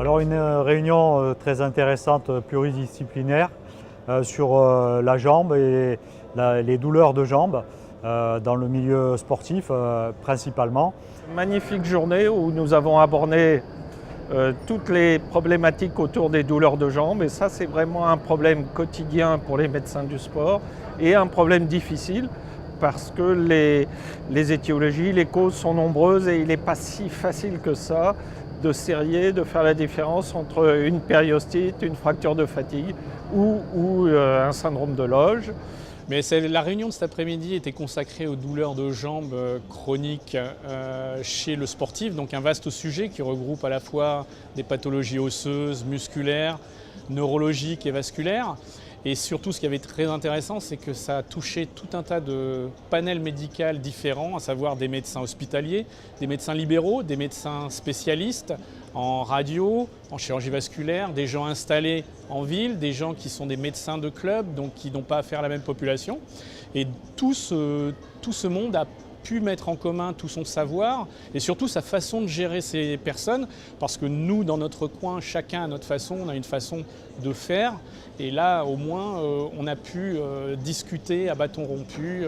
Alors une réunion très intéressante, pluridisciplinaire sur la jambe et les douleurs de jambe dans le milieu sportif principalement. Magnifique journée où nous avons abordé toutes les problématiques autour des douleurs de jambes, et ça c'est vraiment un problème quotidien pour les médecins du sport et un problème difficile parce que les étiologies, les causes sont nombreuses et il n'est pas si facile que ça de serrer, de faire la différence entre une périostite, une fracture de fatigue ou un syndrome de Loge. Mais la réunion de cet après-midi était consacrée aux douleurs de jambes chroniques chez le sportif, donc un vaste sujet qui regroupe à la fois des pathologies osseuses, musculaires, neurologiques et vasculaires. Et surtout, ce qui avait été très intéressant, c'est que ça a touché tout un tas de panels médicaux différents, à savoir des médecins hospitaliers, des médecins libéraux, des médecins spécialistes en radio, en chirurgie vasculaire, des gens installés en ville, des gens qui sont des médecins de club, donc qui n'ont pas affaire à la même population. Et tout ce monde a pu mettre en commun tout son savoir et surtout sa façon de gérer ces personnes, parce que nous, dans notre coin, chacun à notre façon, on a une façon de faire, et là au moins on a pu discuter à bâton rompu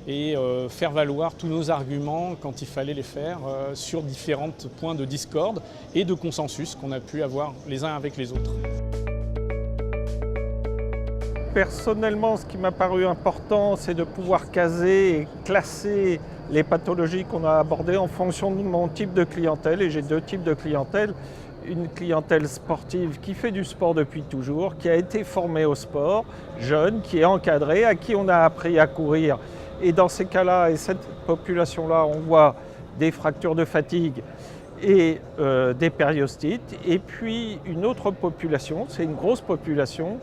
et faire valoir tous nos arguments quand il fallait les faire sur différents points de discorde et de consensus qu'on a pu avoir les uns avec les autres. Personnellement, ce qui m'a paru important, c'est de pouvoir caser et classer les pathologies qu'on a abordées en fonction de mon type de clientèle. Et j'ai deux types de clientèle. Une clientèle sportive qui fait du sport depuis toujours, qui a été formée au sport, jeune, qui est encadrée, à qui on a appris à courir. Et dans ces cas-là, et cette population-là, on voit des fractures de fatigue et des périostites. Et puis une autre population, c'est une grosse population,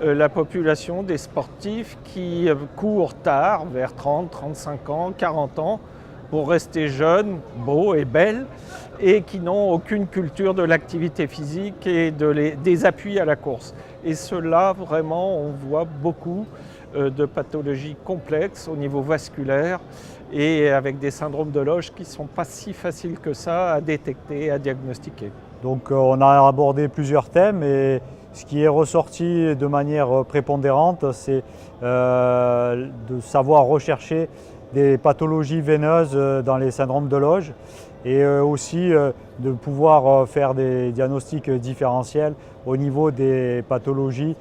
la population des sportifs qui courent tard, vers 30, 35 ans, 40 ans, pour rester jeunes, beaux et belles, et qui n'ont aucune culture de l'activité physique et des appuis à la course. Et ceux-là, vraiment, on voit beaucoup de pathologies complexes au niveau vasculaire et avec des syndromes de Loge qui ne sont pas si faciles que ça à détecter, à diagnostiquer. Donc on a abordé plusieurs thèmes et ce qui est ressorti de manière prépondérante, c'est de savoir rechercher des pathologies veineuses dans les syndromes de Loge et aussi de pouvoir faire des diagnostics différentiels au niveau des pathologies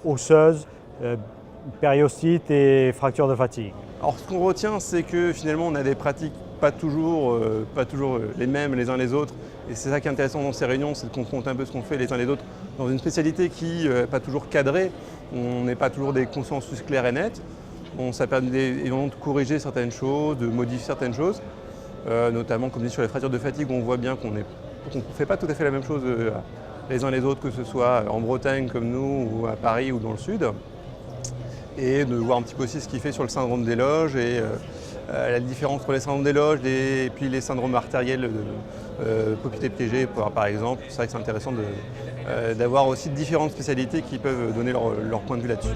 osseuses, périostites et fractures de fatigue. Alors ce qu'on retient, c'est que finalement on a des pratiques pas toujours les mêmes les uns les autres. Et c'est ça qui est intéressant dans ces réunions, c'est de confronter un peu ce qu'on fait les uns les autres dans une spécialité qui n'est pas toujours cadrée, on n'est pas toujours des consensus clairs et nets. Ça permet évidemment de corriger certaines choses, de modifier certaines choses, notamment comme dit sur les fractures de fatigue, on voit bien qu'on ne fait pas tout à fait la même chose les uns les autres, que ce soit en Bretagne comme nous, ou à Paris ou dans le sud. Et de voir un petit peu aussi ce qu'il fait sur le syndrome des Loges et la différence entre les syndromes des Loges et puis les syndromes artériels de poplité piégée par exemple. C'est vrai que c'est intéressant d'avoir aussi différentes spécialités qui peuvent donner leur point de vue là-dessus.